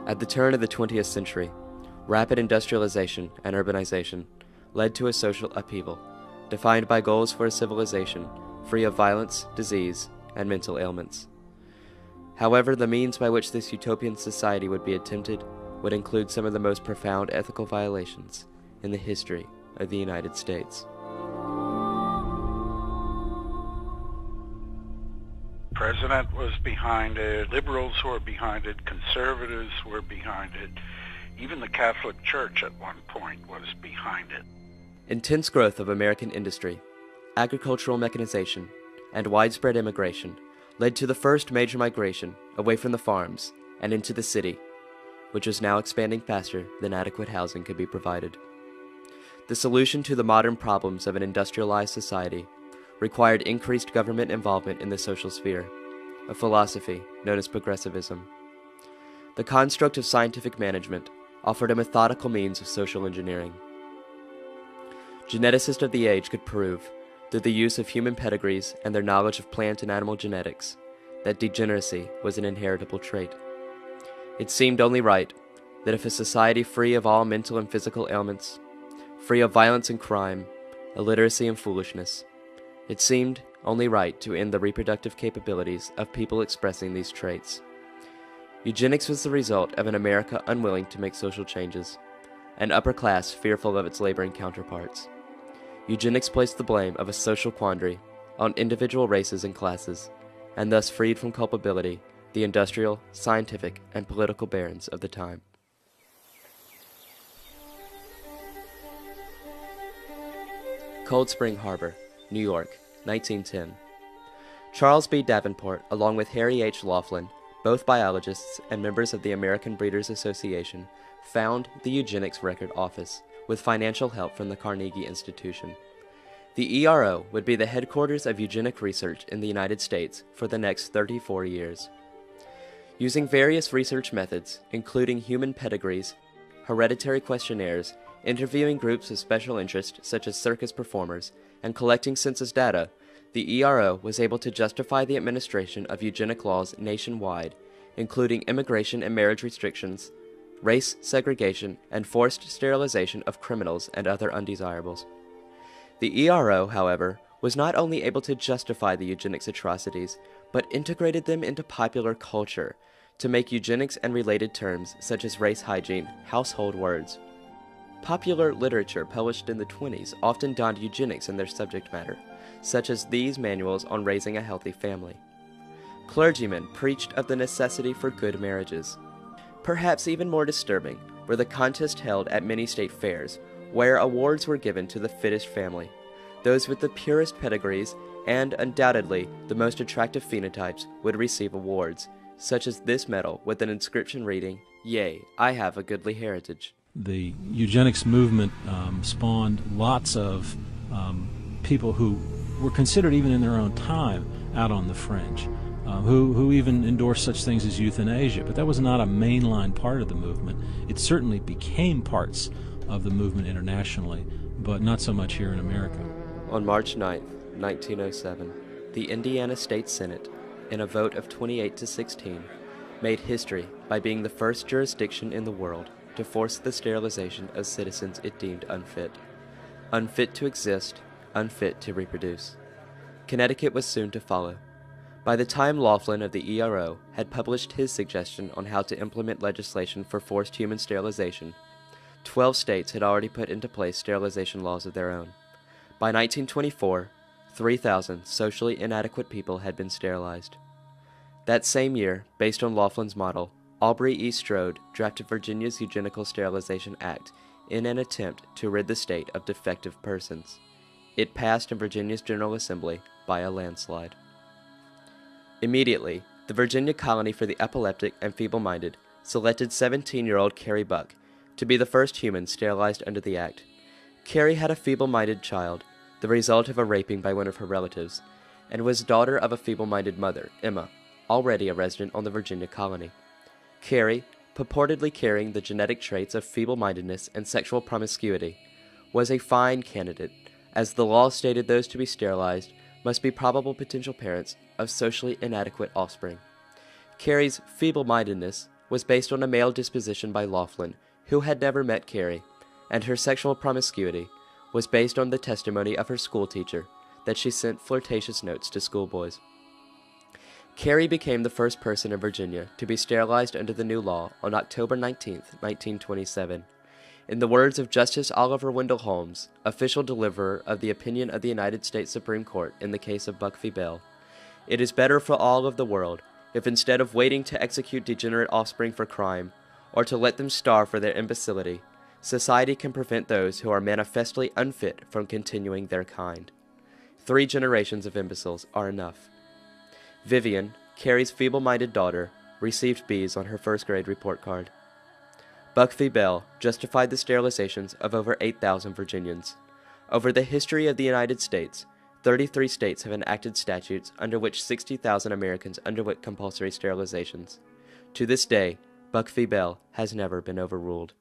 At the turn of the 20th century, rapid industrialization and urbanization led to a social upheaval, defined by goals for a civilization free of violence, disease, and mental ailments. However, the means by which this utopian society would be attempted would include some of the most profound ethical violations in the history of the United States. The president was behind it, liberals were behind it, conservatives were behind it, even the Catholic Church at one point was behind it. Intense growth of American industry, agricultural mechanization, and widespread immigration led to the first major migration away from the farms and into the city, which was now expanding faster than adequate housing could be provided. The solution to the modern problems of an industrialized society required increased government involvement in the social sphere, a philosophy known as progressivism. The construct of scientific management offered a methodical means of social engineering. Geneticists of the age could prove, through the use of human pedigrees and their knowledge of plant and animal genetics, that degeneracy was an inheritable trait. It seemed only right that if a society free of all mental and physical ailments, free of violence and crime, illiteracy and foolishness, it seemed only right to end the reproductive capabilities of people expressing these traits. Eugenics was the result of an America unwilling to make social changes, an upper class fearful of its laboring counterparts. Eugenics placed the blame of a social quandary on individual races and classes, and thus freed from culpability the industrial, scientific, and political barons of the time. Cold Spring Harbor, New York, 1910. Charles B. Davenport, along with Harry H. Laughlin, both biologists and members of the American Breeders' Association, found the Eugenics Record Office with financial help from the Carnegie Institution. The ERO would be the headquarters of eugenic research in the United States for the next 34 years. Using various research methods, including human pedigrees, hereditary questionnaires, interviewing groups of special interest such as circus performers, and collecting census data, the ERO was able to justify the administration of eugenic laws nationwide, including immigration and marriage restrictions, race segregation, and forced sterilization of criminals and other undesirables. The ERO, however, was not only able to justify the eugenics atrocities, but integrated them into popular culture to make eugenics and related terms such as race hygiene household words. Popular literature published in the 1920s often donned eugenics in their subject matter, such as these manuals on raising a healthy family. Clergymen preached of the necessity for good marriages. Perhaps even more disturbing were the contests held at many state fairs, where awards were given to the fittest family, those with the purest pedigrees and undoubtedly the most attractive phenotypes would receive awards, such as this medal with an inscription reading, "Yea, I have a goodly heritage." The eugenics movement spawned lots of people who were considered, even in their own time, out on the fringe, who even endorsed such things as euthanasia. But that was not a mainline part of the movement. It certainly became parts of the movement internationally, but not so much here in America. On March 9, 1907, the Indiana State Senate, in a vote of 28-16, made history by being the first jurisdiction in the world to force the sterilization of citizens it deemed unfit. Unfit to exist, unfit to reproduce. Connecticut was soon to follow. By the time Laughlin of the ERO had published his suggestion on how to implement legislation for forced human sterilization, 12 states had already put into place sterilization laws of their own. By 1924, 3,000 socially inadequate people had been sterilized. That same year, based on Laughlin's model, Aubrey E. Strode drafted Virginia's Eugenical Sterilization Act in an attempt to rid the state of defective persons. It passed in Virginia's General Assembly by a landslide. Immediately, the Virginia Colony for the Epileptic and Feeble-Minded selected 17-year-old Carrie Buck to be the first human sterilized under the act. Carrie had a feeble-minded child, the result of a raping by one of her relatives, and was daughter of a feeble-minded mother, Emma, already a resident on the Virginia colony. Carrie, purportedly carrying the genetic traits of feeble-mindedness and sexual promiscuity, was a fine candidate, as the law stated those to be sterilized must be probable potential parents of socially inadequate offspring. Carrie's feeble-mindedness was based on a male disposition by Laughlin, who had never met Carey, and her sexual promiscuity was based on the testimony of her schoolteacher that she sent flirtatious notes to schoolboys. Carey became the first person in Virginia to be sterilized under the new law on October 19, 1927. In the words of Justice Oliver Wendell Holmes, official deliverer of the opinion of the United States Supreme Court in the case of Buck v. Bell, "It is better for all of the world if instead of waiting to execute degenerate offspring for crime, or to let them starve for their imbecility, society can prevent those who are manifestly unfit from continuing their kind. 3 generations of imbeciles are enough." Vivian, Carey's feeble-minded daughter, received B's on her first-grade report card. Buck v. Bell justified the sterilizations of over 8,000 Virginians. Over the history of the United States, 33 states have enacted statutes under which 60,000 Americans underwent compulsory sterilizations. To this day, Buck v. Bell has never been overruled.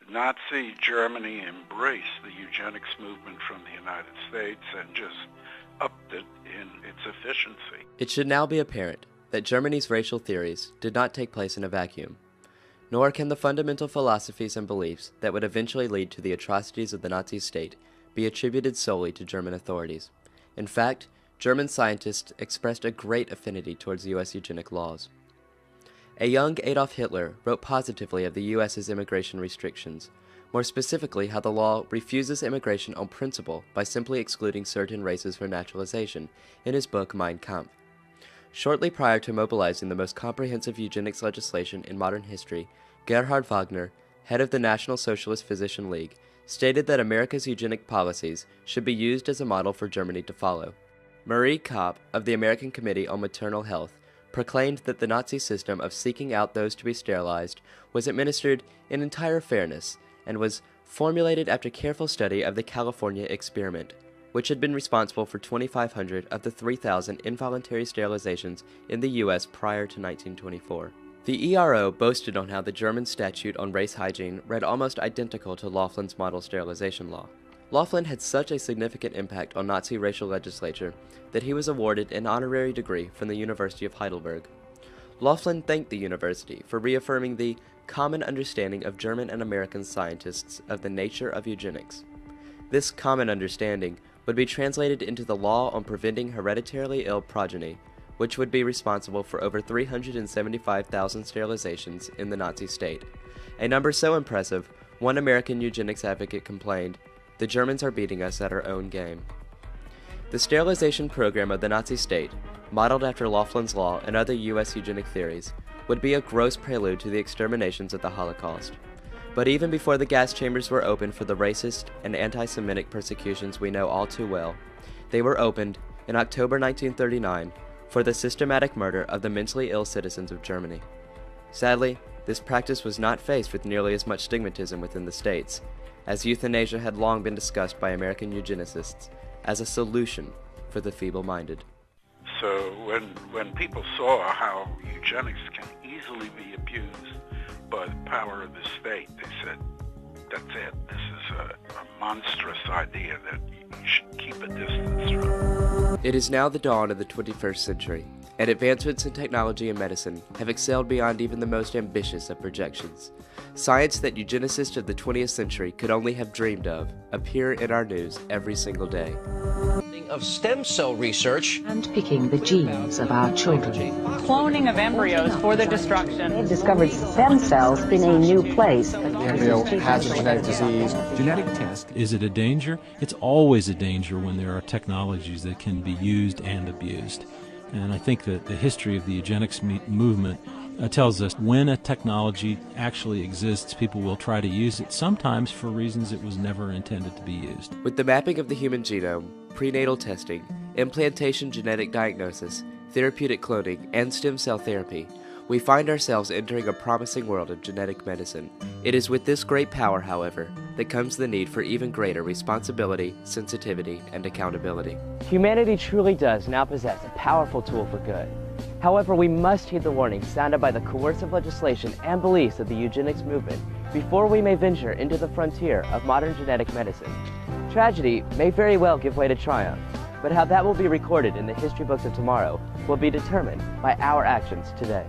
Nazi Germany embraced the eugenics movement from the United States and just upped it in its efficiency. It should now be apparent that Germany's racial theories did not take place in a vacuum, nor can the fundamental philosophies and beliefs that would eventually lead to the atrocities of the Nazi state be attributed solely to German authorities. In fact, German scientists expressed a great affinity towards U.S. eugenic laws. A young Adolf Hitler wrote positively of the U.S.'s immigration restrictions, more specifically how the law refuses immigration on principle by simply excluding certain races for naturalization, in his book Mein Kampf. Shortly prior to mobilizing the most comprehensive eugenics legislation in modern history, Gerhard Wagner, head of the National Socialist Physician League, stated that America's eugenic policies should be used as a model for Germany to follow. Marie Kopp of the American Committee on Maternal Health proclaimed that the Nazi system of seeking out those to be sterilized was administered in entire fairness and was formulated after careful study of the California experiment, which had been responsible for 2,500 of the 3,000 involuntary sterilizations in the U.S. prior to 1924. The ERO boasted on how the German statute on race hygiene read almost identical to Laughlin's model sterilization law. Laughlin had such a significant impact on Nazi racial legislature that he was awarded an honorary degree from the University of Heidelberg. Laughlin thanked the university for reaffirming the common understanding of German and American scientists of the nature of eugenics. This common understanding would be translated into the law on preventing hereditarily ill progeny, which would be responsible for over 375,000 sterilizations in the Nazi state. A number so impressive, one American eugenics advocate complained, "The Germans are beating us at our own game." The sterilization program of the Nazi state, modeled after Laughlin's law and other U.S. eugenic theories, would be a gross prelude to the exterminations of the Holocaust. But even before the gas chambers were opened for the racist and anti-Semitic persecutions we know all too well, they were opened in October 1939 for the systematic murder of the mentally ill citizens of Germany. Sadly, this practice was not faced with nearly as much stigmatism within the states, as euthanasia had long been discussed by American eugenicists as a solution for the feeble-minded. So when people saw how eugenics can easily be abused by the power of the state, they said, that's it. This is a monstrous idea that you should keep a distance from. It is now the dawn of the 21st century, and advancements in technology and medicine have excelled beyond even the most ambitious of projections. Science that eugenicists of the 20th century could only have dreamed of appear in our news every single day. Of stem cell research and picking the genes of our children. Cloning of embryos for their destruction. They've discovered stem cells in a new place. The embryo has a genetic disease. Genetic test. Is it a danger? It's always a danger when there are technologies that can be used and abused. And I think that the history of the eugenics movement tells us when a technology actually exists, people will try to use it, sometimes for reasons it was never intended to be used. With the mapping of the human genome, prenatal testing, implantation genetic diagnosis, therapeutic cloning, and stem cell therapy, we find ourselves entering a promising world of genetic medicine. It is with this great power, however, that comes the need for even greater responsibility, sensitivity, and accountability. Humanity truly does now possess a powerful tool for good. However, we must heed the warnings sounded by the coercive legislation and beliefs of the eugenics movement before we may venture into the frontier of modern genetic medicine. Tragedy may very well give way to triumph, but how that will be recorded in the history books of tomorrow will be determined by our actions today.